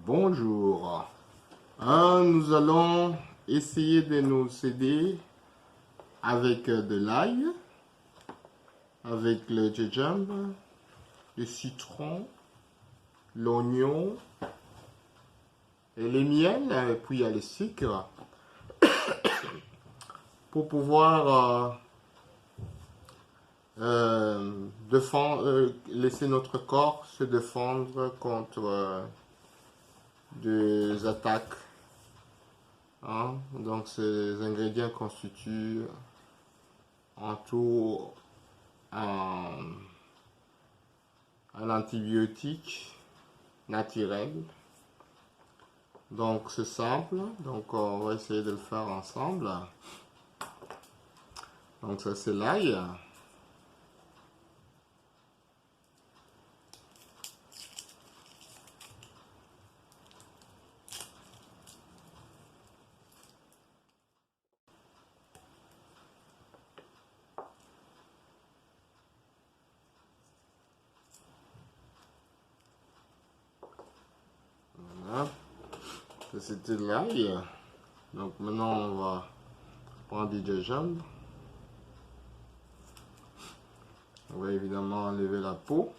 Bonjour. Nous allons essayer de nous aider avec de l'ail, avec le gingembre, le citron, l'oignon et le miel, et puis il y a le sucre pour pouvoir laisser notre corps se défendre contre des attaques. Hein? Donc ces ingrédients constituent en tout un antibiotique naturel. Donc c'est simple, donc on va essayer de le faire ensemble. Donc ça c'est l'ail. Voilà. Ça c'était l'ail. Donc maintenant on va prendre du gingembre. On va évidemment enlever la peau.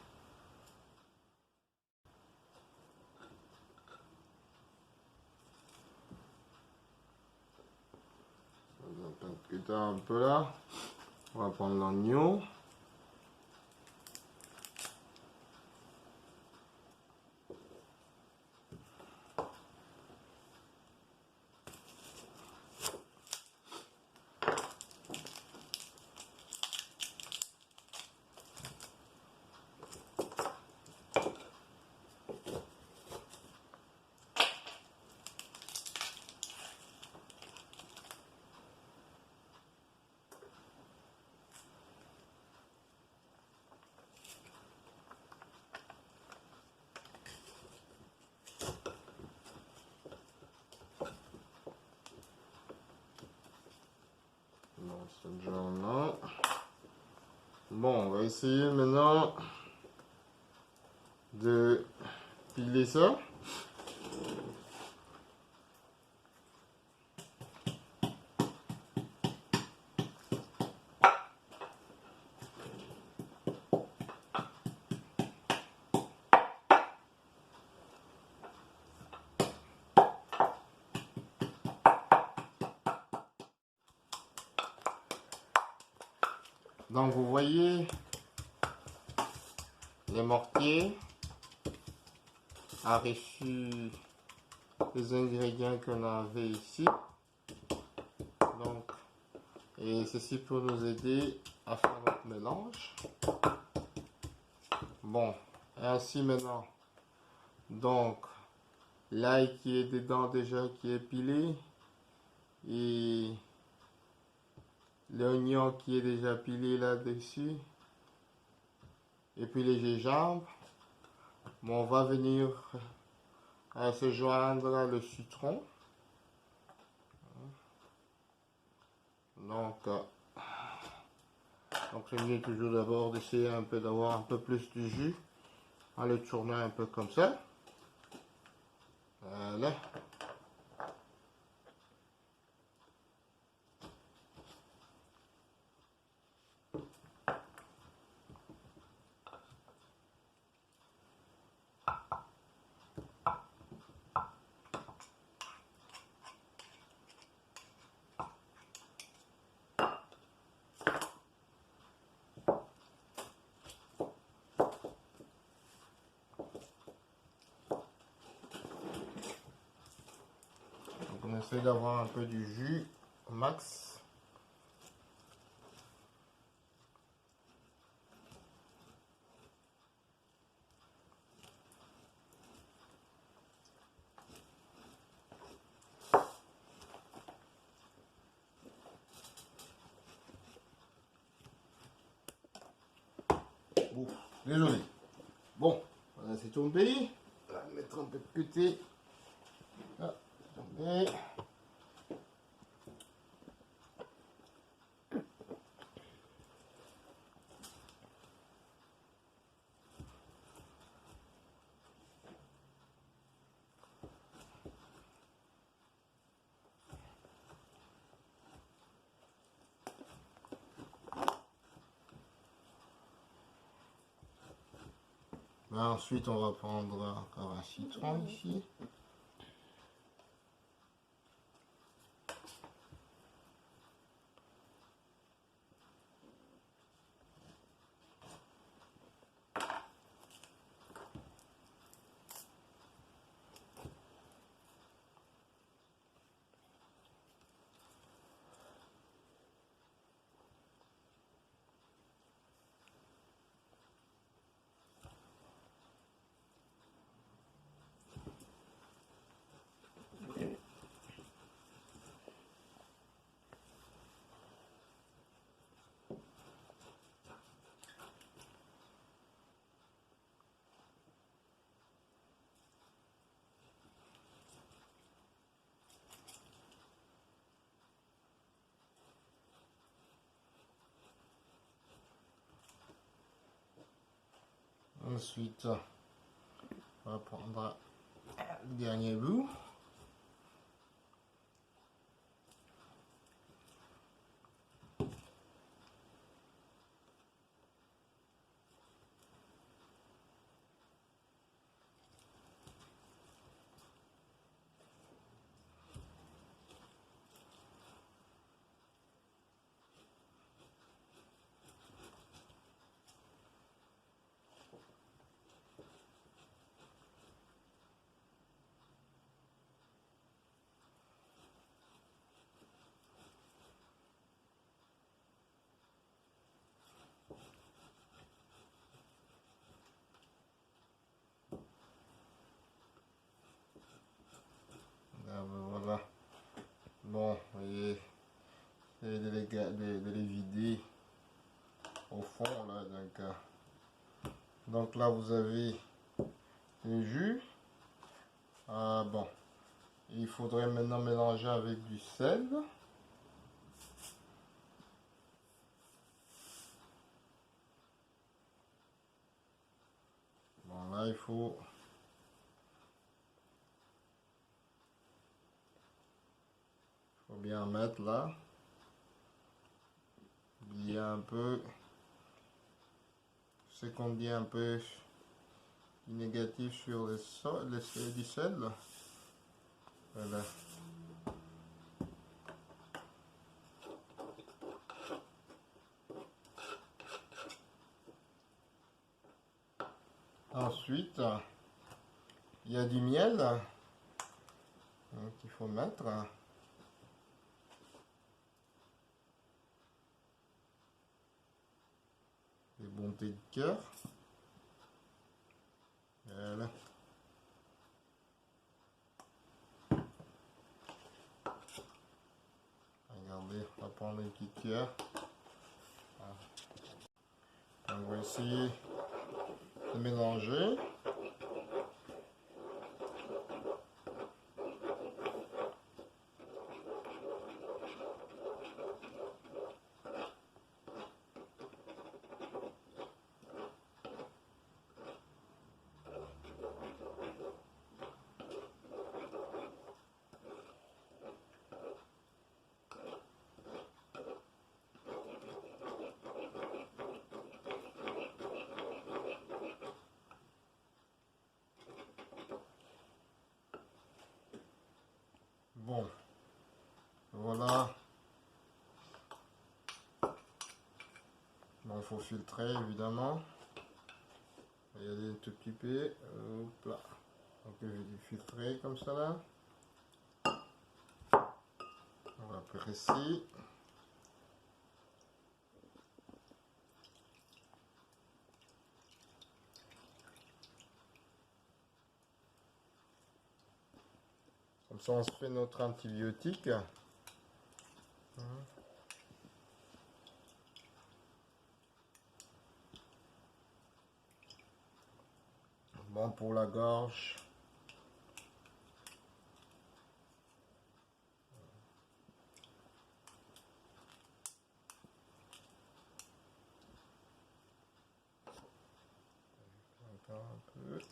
On va cutter un peu là. On va prendre l'oignon. Ce genre-là. Bon, on va essayer maintenant de piler ça. Donc vous voyez, le mortier a reçu les ingrédients qu'on avait ici. Donc, et ceci pour nous aider à faire notre mélange. Bon, ainsi maintenant, donc l'ail qui est dedans déjà, qui est pilé, et l'oignon qui est déjà pilé là-dessus, et puis les gingembre. Bon, on va venir se joindre le citron. Donc c'est mieux toujours d'abord d'essayer un peu d'avoir un peu plus de jus en le tournant un peu comme ça. Voilà. Donc on essaie d'avoir un peu du jus au max. Ouf, désolé. Bon, on a c'est tombé. On va mettre un peu de côté. Ah, tombé. Là, ensuite, on va prendre encore un citron ici. Ensuite, on va prendre le dernier bout. Là, voilà. Bon, vous voyez, c'est de les vider au fond là. Donc là, vous avez le jus. Bon, il faudrait maintenant mélanger avec du sel. Bon, là, il faut bien mettre là. Il y a un peu, ce qu'on dit un peu négatif sur le sol, du sel. Voilà. Ensuite, il y a du miel qu'il faut mettre. Des bontés de cœur. Voilà. Regardez, on va prendre une petite cuillère. On va essayer de mélanger. Bon, voilà. Bon, il faut filtrer évidemment. Il y a des tout petits peu. Hop là. Donc je vais filtrer comme ça là. On va presser. Comme ça on se fait notre antibiotique. Bon pour la gorge. Encore un peu.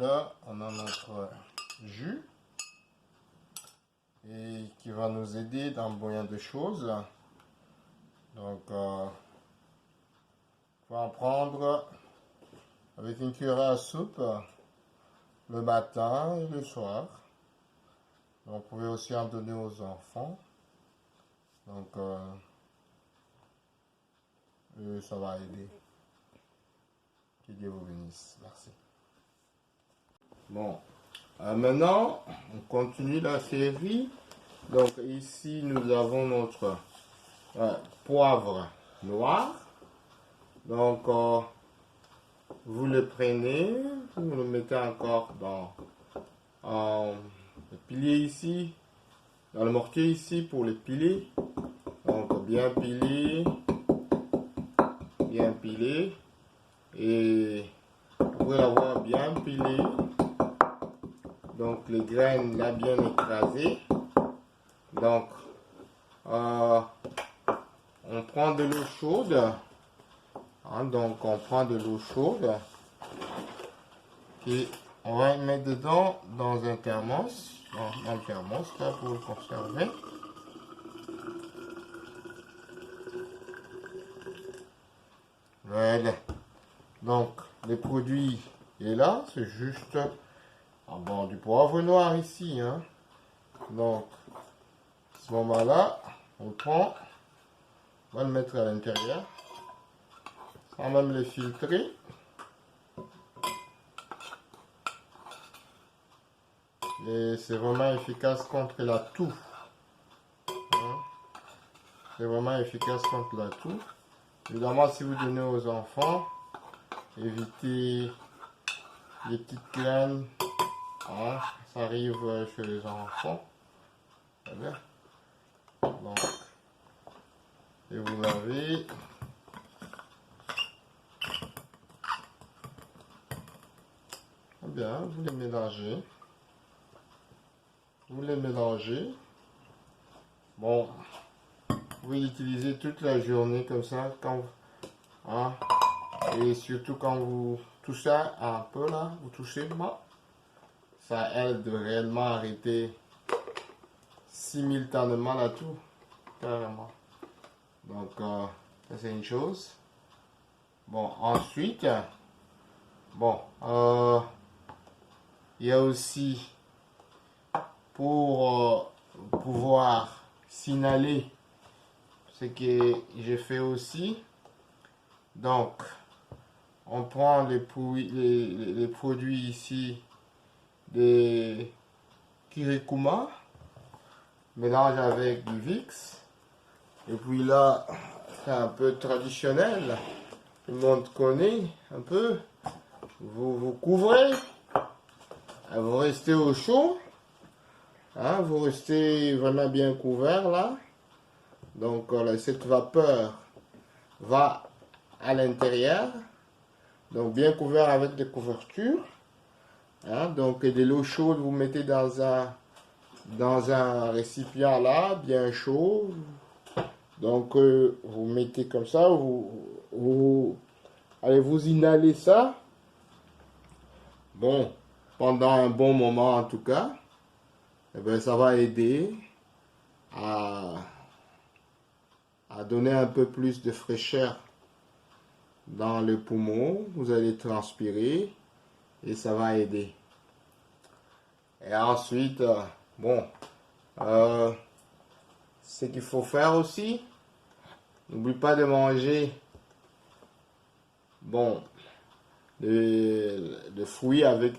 là, on a notre jus et qui va nous aider dans bien de choses. Donc, on va en prendre avec une cuillère à soupe le matin et le soir. Vous pouvez aussi en donner aux enfants. Donc, ça va aider. Que Dieu vous bénisse. Merci. Bon, maintenant, on continue la série. Donc, ici, nous avons notre poivre noir. Donc, vous le prenez, vous le mettez encore dans le pilier ici, dans le mortier ici pour le piler. Donc, bien pilé, et après l'avoir bien pilé, donc les graines là bien écrasées. Donc, on prend de l'eau chaude. Donc, on prend de l'eau chaude et on va mettre dedans dans un thermos, dans le thermos là pour le conserver. Voilà. Donc, les produits est là, c'est juste du poivre noir ici. Donc, à ce moment-là, on prend, on va le mettre à l'intérieur, sans même le filtrer. Et c'est vraiment efficace contre la toux. C'est vraiment efficace contre la toux. Évidemment, si vous donnez aux enfants, évitez les petites graines. Ça arrive chez les enfants. Voilà. Donc, et vous lavez. Bien, vous les mélangez. Vous les mélangez. Bon, vous pouvez l'utiliser toute la journée comme ça, quand et surtout quand vous touchez un peu là, vous touchez moi, ça aide réellement à arrêter simultanément la toux, carrément. Donc, ça c'est une chose. Bon, ensuite, il y a aussi pour pouvoir signaler ce que j'ai fait aussi. Donc, on prend les produits ici des curcuma, mélange avec du Vicks. Et puis là, c'est un peu traditionnel. Tout le monde connaît un peu. Vous couvrez. Vous restez au chaud. Vous restez vraiment bien couvert là. Donc cette vapeur va à l'intérieur. Donc bien couvert avec des couvertures. Donc de l'eau chaude, vous mettez dans un récipient là, bien chaud. Donc vous mettez comme ça, allez vous inhaler ça. Bon, pendant un bon moment en tout cas. Eh bien, ça va aider à donner un peu plus de fraîcheur dans le poumon. Vous allez transpirer et ça va aider. Et ensuite, ce qu'il faut faire aussi, n'oublie pas de manger de fruits avec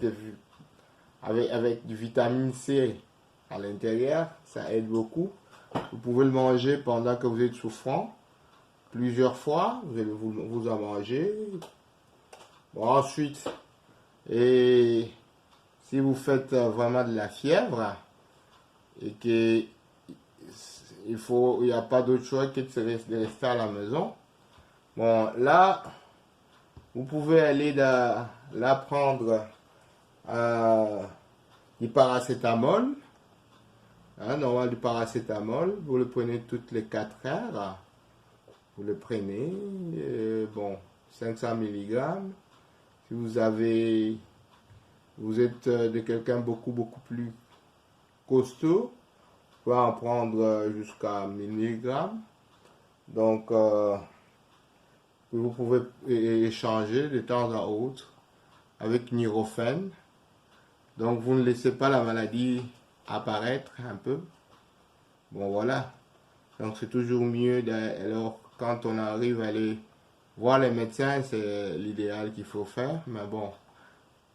du vitamine C à l'intérieur, ça aide beaucoup. Vous pouvez le manger pendant que vous êtes souffrant, plusieurs fois, vous allez vous en manger. Ensuite, et si vous faites vraiment de la fièvre et que il n'y a pas d'autre choix que de rester à la maison, là, vous pouvez aller là prendre du paracétamol. Normal du paracétamol, vous le prenez toutes les 4 heures. Vous le prenez, 500 mg. Si vous avez vous êtes de quelqu'un beaucoup plus costaud, vous pouvez en prendre jusqu'à 1000 mg. Donc, vous pouvez échanger de temps à autre avec Nurofen. Donc, vous ne laissez pas la maladie apparaître un peu. Bon, voilà. Donc, c'est toujours mieux. Alors, quand on arrive à aller voir les médecins, c'est l'idéal qu'il faut faire. Mais bon,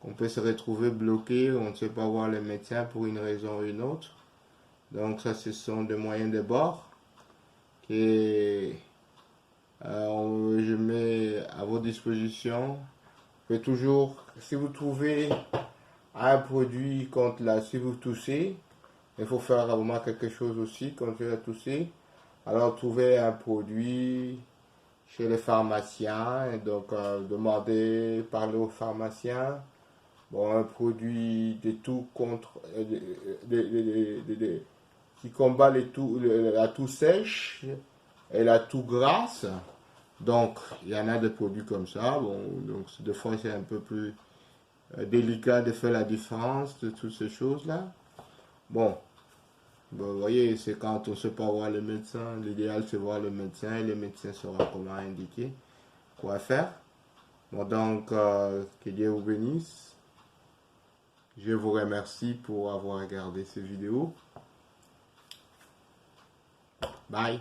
on peut se retrouver bloqué, on ne sait pas voir les médecins pour une raison ou une autre. Donc, ça, ce sont des moyens de bord que je mets à votre disposition. Vous pouvez toujours, si vous trouvez un produit contre si vous toussez, il faut faire vraiment quelque chose aussi contre la tousser. Alors, trouvez un produit chez les pharmaciens, et donc demandez, parlez aux pharmaciens. Bon, un produit de tout contre, qui combat la toux sèche et la toux grasse. Donc, il y en a des produits comme ça. Bon, donc, des fois, c'est un peu plus délicat de faire la différence de toutes ces choses-là. Bon, vous voyez, c'est quand on ne sait pas voir le médecin. L'idéal, c'est voir le médecin et le médecin saura comment indiquer quoi faire. Bon, donc, que Dieu vous bénisse. Je vous remercie pour avoir regardé cette vidéo. Bye.